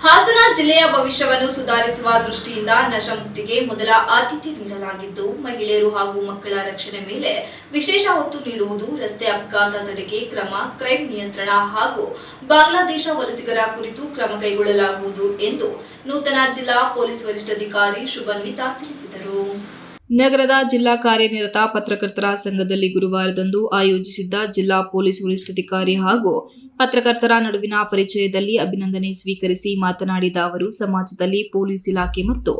ಹಾಸನ ಜಿಲ್ಲೆಯ ಭವಿಷ್ಯವನ್ನು ಸುಧಾರಿಸುವ ದೃಷ್ಟಿಯಿಂದ ನಶಾಮುಕ್ತಿಗೆ ಮೊದಲ ಆದ್ಯತೆ ನೀಡಲಾಗಿದ್ದು, ಮಹಿಳೆಯರು ಹಾಗೂ ಮಕ್ಕಳ ರಕ್ಷಣೆ ಮೇಲೆ ವಿಶೇಷ ಒತ್ತು ನೀಡುವುದು, ರಸ್ತೆ ಅಪಘಾತ ತಡೆಗೆ ಕ್ರಮ, ಕ್ರೈಂ ನಿಯಂತ್ರಣ ಹಾಗೂ ಬಾಂಗ್ಲಾದೇಶ ವಲಸಿಗರ ಕುರಿತು ಕ್ರಮ ಕೈಗೊಳ್ಳಲಾಗುವುದು ಎಂದು ನೂತನ ಜಿಲ್ಲಾ ಪೊಲೀಸ್ ವರಿಷ್ಠಾಧಿಕಾರಿ ಶುಭನ್ವಿತಾ ತಿಳಿಸಿದರು. ನಗರದ ಜಿಲ್ಲಾ ಕಾರ್ಯನಿರತ ಪತ್ರಕರ್ತರ ಸಂಘದಲ್ಲಿ ಗುರುವಾರದಂದು ಆಯೋಜಿಸಿದ್ದ ಜಿಲ್ಲಾ ಪೊಲೀಸ್ ವರಿಷ್ಠಾಧಿಕಾರಿ ಹಾಗೂ ಪತ್ರಕರ್ತರ ನಡುವಿನ ಪರಿಚಯದಲ್ಲಿ ಅಭಿನಂದನೆ ಸ್ವೀಕರಿಸಿ ಮಾತನಾಡಿದ ಅವರು, ಸಮಾಜದಲ್ಲಿ ಪೊಲೀಸ್ ಇಲಾಖೆ ಮತ್ತು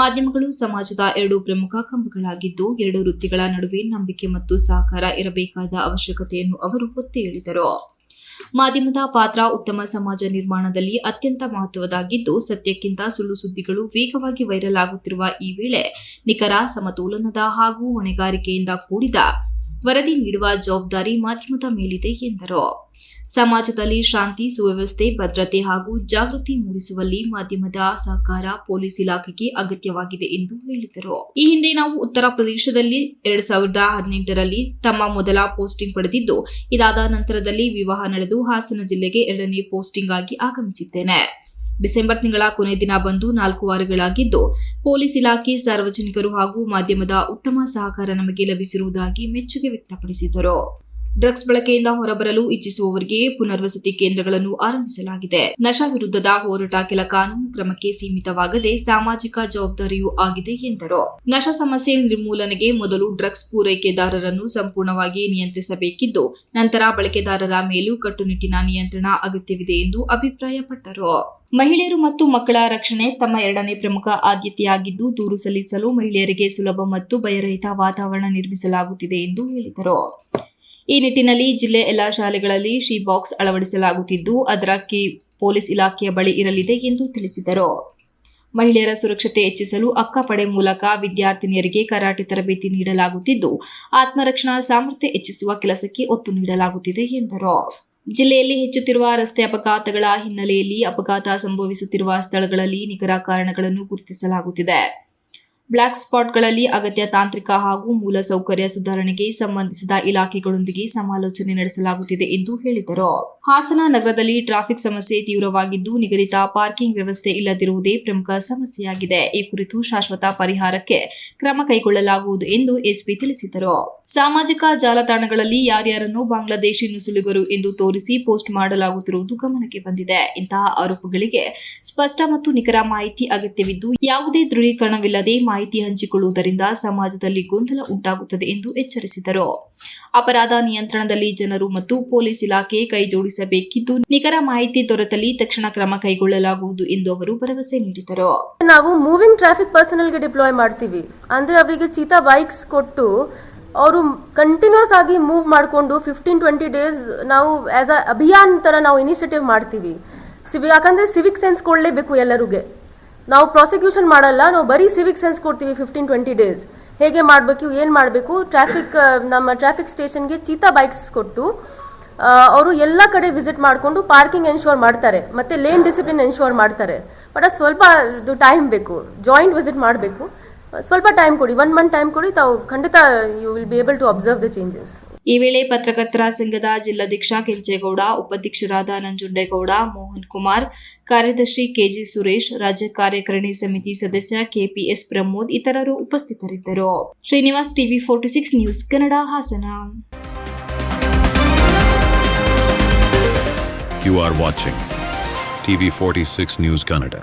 ಮಾಧ್ಯಮಗಳು ಸಮಾಜದ ಎರಡು ಪ್ರಮುಖ ಕಂಬಗಳಾಗಿದ್ದು, ಎರಡು ವೃತ್ತಿಗಳ ನಡುವೆ ನಂಬಿಕೆ ಮತ್ತು ಸಹಕಾರ ಇರಬೇಕಾದ ಅವಶ್ಯಕತೆಯನ್ನು ಅವರು ಒತ್ತಿ ಹೇಳಿದರು. ಮಾಧ್ಯಮದ ಪಾತ್ರ ಉತ್ತಮ ಸಮಾಜ ನಿರ್ಮಾಣದಲ್ಲಿ ಅತ್ಯಂತ ಮಹತ್ವದ್ದಾಗಿದ್ದು, ಸತ್ಯಕ್ಕಿಂತ ಸುಳ್ಳು ಸುದ್ದಿಗಳು ವೇಗವಾಗಿ ವೈರಲ್ ಆಗುತ್ತಿರುವ ಈ ವೇಳೆ ನಿಖರ, ಸಮತೋಲನದ ಹಾಗೂ ಹೊಣೆಗಾರಿಕೆಯಿಂದ ಕೂಡಿದ ವರದಿ ನೀಡುವ ಜವಾಬ್ದಾರಿ ಮಾಧ್ಯಮದ ಮೇಲಿದೆ ಎಂದರು. ಸಮಾಜದಲ್ಲಿ ಶಾಂತಿ, ಸುವ್ಯವಸ್ಥೆ, ಭದ್ರತೆ ಹಾಗೂ ಜಾಗೃತಿ ಮೂಡಿಸುವಲ್ಲಿ ಮಾಧ್ಯಮದ ಸಹಕಾರ ಪೊಲೀಸ್ ಇಲಾಖೆಗೆ ಅಗತ್ಯವಾಗಿದೆ ಎಂದು ಹೇಳಿದರು. ಈ ಹಿಂದೆ ನಾವು ಉತ್ತರ ಪ್ರದೇಶದಲ್ಲಿ 2018ರಲ್ಲಿ ತಮ್ಮ ಮೊದಲ ಪೋಸ್ಟಿಂಗ್ ಪಡೆದಿದ್ದು, ಇದಾದ ನಂತರದಲ್ಲಿ ವಿವಾಹ ನಡೆದು ಹಾಸನ ಜಿಲ್ಲೆಗೆ 2ನೇ ಪೋಸ್ಟಿಂಗ್ ಆಗಿ ಆಗಮಿಸಿದ್ದೇನೆ. ಡಿಸೆಂಬರ್ ತಿಂಗಳ ಕೊನೆ ದಿನ ಬಂದು 4 ವಾರಗಳಾಗಿದ್ದು, ಪೊಲೀಸ್ ಇಲಾಖೆ, ಸಾರ್ವಜನಿಕರು ಹಾಗೂ ಮಾಧ್ಯಮದ ಉತ್ತಮ ಸಹಕಾರ ನಮಗೆ ಲಭಿಸಿರುವುದಾಗಿ ಮೆಚ್ಚುಗೆ ವ್ಯಕ್ತಪಡಿಸಿದರು. ಡ್ರಗ್ಸ್ ಬಳಕೆಯಿಂದ ಹೊರಬರಲು ಇಚ್ಛಿಸುವವರಿಗೆ ಪುನರ್ವಸತಿ ಕೇಂದ್ರಗಳನ್ನು ಆರಂಭಿಸಲಾಗಿದೆ. ನಶಾ ವಿರುದ್ಧದ ಹೋರಾಟ ಕೆಲ ಕಾನೂನು ಕ್ರಮಕ್ಕೆ ಸೀಮಿತವಾಗದೆ ಸಾಮಾಜಿಕ ಜವಾಬ್ದಾರಿಯೂ ಆಗಿದೆ ಎಂದರು. ನಶಾ ಸಮಸ್ಯೆ ನಿರ್ಮೂಲನೆಗೆ ಮೊದಲು ಡ್ರಗ್ಸ್ ಪೂರೈಕೆದಾರರನ್ನು ಸಂಪೂರ್ಣವಾಗಿ ನಿಯಂತ್ರಿಸಬೇಕಿದ್ದು, ನಂತರ ಬಳಕೆದಾರರ ಮೇಲೂ ಕಟ್ಟುನಿಟ್ಟಿನ ನಿಯಂತ್ರಣ ಅಗತ್ಯವಿದೆ ಎಂದು ಅಭಿಪ್ರಾಯಪಟ್ಟರು. ಮಹಿಳೆಯರು ಮತ್ತು ಮಕ್ಕಳ ರಕ್ಷಣೆ ತಮ್ಮ 2ನೇ ಪ್ರಮುಖ ಆದ್ಯತೆಯಾಗಿದ್ದು, ದೂರು ಸಲ್ಲಿಸಲು ಮಹಿಳೆಯರಿಗೆ ಸುಲಭ ಮತ್ತು ಭಯರಹಿತ ವಾತಾವರಣ ನಿರ್ಮಿಸಲಾಗುತ್ತಿದೆ ಎಂದು ಹೇಳಿದರು. ಈ ನಿಟ್ಟಿನಲ್ಲಿ ಜಿಲ್ಲೆ ಎಲ್ಲಾ ಶಾಲೆಗಳಲ್ಲಿ ಶೀ ಬಾಕ್ಸ್ ಅಳವಡಿಸಲಾಗುತ್ತಿದ್ದು, ಅದರ ಕೀ ಪೊಲೀಸ್ ಇಲಾಖೆಯ ಬಳಿ ಇರಲಿದೆ ಎಂದು ತಿಳಿಸಿದರು. ಮಹಿಳೆಯರ ಸುರಕ್ಷತೆ ಹೆಚ್ಚಿಸಲು ಅಕ್ಕಪಡೆ ಮೂಲಕ ವಿದ್ಯಾರ್ಥಿನಿಯರಿಗೆ ಕರಾಟೆ ತರಬೇತಿ ನೀಡಲಾಗುತ್ತಿದ್ದು, ಆತ್ಮರಕ್ಷಣಾ ಸಾಮರ್ಥ್ಯ ಹೆಚ್ಚಿಸುವ ಕೆಲಸಕ್ಕೆ ಒತ್ತು ನೀಡಲಾಗುತ್ತಿದೆ ಎಂದರು. ಜಿಲ್ಲೆಯಲ್ಲಿ ಹೆಚ್ಚುತ್ತಿರುವ ರಸ್ತೆ ಅಪಘಾತಗಳ ಹಿನ್ನೆಲೆಯಲ್ಲಿ ಅಪಘಾತ ಸಂಭವಿಸುತ್ತಿರುವ ಸ್ಥಳಗಳಲ್ಲಿ ನಿಖರ ಕಾರಣಗಳನ್ನು ಗುರುತಿಸಲಾಗುತ್ತಿದೆ. ಬ್ಲಾಕ್ ಸ್ಪಾಟ್ಗಳಲ್ಲಿ ಅಗತ್ಯ ತಾಂತ್ರಿಕ ಹಾಗೂ ಮೂಲ ಸೌಕರ್ಯ ಸುಧಾರಣೆಗೆ ಸಂಬಂಧಿಸಿದ ಇಲಾಖೆಗಳೊಂದಿಗೆ ಸಮಾಲೋಚನೆ ನಡೆಸಲಾಗುತ್ತಿದೆ ಎಂದು ಹೇಳಿದರು. ಹಾಸನ ನಗರದಲ್ಲಿ ಟ್ರಾಫಿಕ್ ಸಮಸ್ಯೆ ತೀವ್ರವಾಗಿದ್ದು, ನಿಗದಿತ ಪಾರ್ಕಿಂಗ್ ವ್ಯವಸ್ಥೆ ಇಲ್ಲದಿರುವುದೇ ಪ್ರಮುಖ ಸಮಸ್ಯೆಯಾಗಿದೆ. ಈ ಕುರಿತು ಶಾಶ್ವತ ಪರಿಹಾರಕ್ಕೆ ಕ್ರಮ ಕೈಗೊಳ್ಳಲಾಗುವುದು ಎಂದು ಎಸ್ಪಿ ತಿಳಿಸಿದರು. ಸಾಮಾಜಿಕ ಜಾಲತಾಣಗಳಲ್ಲಿ ಯಾರ್ಯಾರನ್ನು ಬಾಂಗ್ಲಾದೇಶಿ ನುಸುಳುಗರು ಎಂದು ತೋರಿಸಿ ಪೋಸ್ಟ್ ಮಾಡಲಾಗುತ್ತಿರುವುದು ಗಮನಕ್ಕೆ ಬಂದಿದೆ. ಇಂತಹ ಆರೋಪಗಳಿಗೆ ಸ್ಪಷ್ಟ ಮತ್ತು ನಿಖರ ಮಾಹಿತಿ ಅಗತ್ಯವಿದ್ದು, ಯಾವುದೇ ದೃಢೀಕರಣವಿಲ್ಲದೆ ಮಾಹಿತಿ ಹಂಚಿಕೊಳ್ಳುವುದರಿಂದ ಸಮಾಜದಲ್ಲಿ ಗೊಂದಲ ಉಂಟಾಗುತ್ತದೆ ಎಂದು ಎಚ್ಚರಿಸಿದರು. ಅಪರಾಧ ನಿಯಂತ್ರಣದಲ್ಲಿ ಜನರು ಮತ್ತು ಪೊಲೀಸ್ ಇಲಾಖೆ ಕೈಜೋಡಿಸಬೇಕಿದ್ದು, ನಿಖರ ಮಾಹಿತಿ ದೊರೆತಲ್ಲಿ ತಕ್ಷಣ ಕ್ರಮ ಕೈಗೊಳ್ಳಲಾಗುವುದು ಎಂದು ಅವರು ಭರವಸೆ ನೀಡಿದರು. ನಾವು ಮೂವಿಂಗ್ ಟ್ರಾಫಿಕ್ ಪರ್ಸನಲ್ಗೆ ಡಿಪ್ಲಾಯ್ ಮಾಡ್ತೀವಿ ಅಂದ್ರೆ ಅವರಿಗೆ ಚೀತಾ ಬೈಕ್ಸ್ ಕೊಟ್ಟು ಅವರು ಕಂಟಿನ್ಯೂಸ್ ಆಗಿ ಮೂವ್ ಮಾಡಿಕೊಂಡು 15-20 ಡೇಸ್ ನಾವು ಆಸ್ ಅ ಅಭಿಯಾನ್ ತರ ನಾವು ಇನಿಷಿಯೇಟಿವ್ ಮಾಡ್ತೀವಿ. ಯಾಕಂದ್ರೆ ಸಿವಿಕ್ ಸೆನ್ಸ್ ಕೊಡಲೇಬೇಕು ಎಲ್ಲರಿಗೆ. ನಾವು ಪ್ರಾಸಿಕ್ಯೂಷನ್ ಮಾಡಲ್ಲ, ನಾವು ಬರೀ ಸಿವಿಕ್ ಸೆನ್ಸ್ ಕೊಡ್ತೀವಿ. 15-20 ಡೇಸ್ ಹೇಗೆ ಮಾಡಬೇಕು, ಏನು ಮಾಡಬೇಕು, ನಮ್ಮ ಟ್ರಾಫಿಕ್ ಸ್ಟೇಷನ್ಗೆ ಚೀತಾ ಬೈಕ್ಸ್ ಕೊಟ್ಟು ಅವರು ಎಲ್ಲ ಕಡೆ ವಿಸಿಟ್ ಮಾಡಿಕೊಂಡು ಪಾರ್ಕಿಂಗ್ ಎನ್ಶೋರ್ ಮಾಡ್ತಾರೆ ಮತ್ತು ಲೇನ್ ಡಿಸಿಪ್ಲಿನ್ ಎನ್ಶೋರ್ ಮಾಡ್ತಾರೆ. ಬಟ್ ಅದು ಸ್ವಲ್ಪ ಟೈಮ್ ಬೇಕು, ಜಾಯಿಂಟ್ ವಿಸಿಟ್ ಮಾಡಬೇಕು. ಸ್ವಲ್ಪ ಟೈಮ್ ಕೊಡಿ, 1 ಮಂತ್ ಟೈಮ್ ಕೊಡಿ, ತಾವು ಖಂಡಿತ you will be able to observe the changes. ಈ ವೇಳೆ ಪತ್ರಕರ್ತರ ಸಂಘದ ಜಿಲ್ಲಾಧ್ಯಕ್ಷ ಕೆಂಚೇಗೌಡ, ಉಪಾಧ್ಯಕ್ಷರಾದ ನಂಜುಂಡೇಗೌಡ, ಮೋಹನ್ ಕುಮಾರ್, ಕಾರ್ಯದರ್ಶಿ ಕೆಜಿ ಸುರೇಶ್, ರಾಜ್ಯ ಕಾರ್ಯಕಾರಿಣಿ ಸಮಿತಿ ಸದಸ್ಯ ಕೆಪಿಎಸ್ ಪ್ರಮೋದ್ ಇತರರು ಉಪಸ್ಥಿತರಿದ್ದರು. Srinivas, TV 46 news Kannada, Hassan. You are watching TV 46 News Kannada.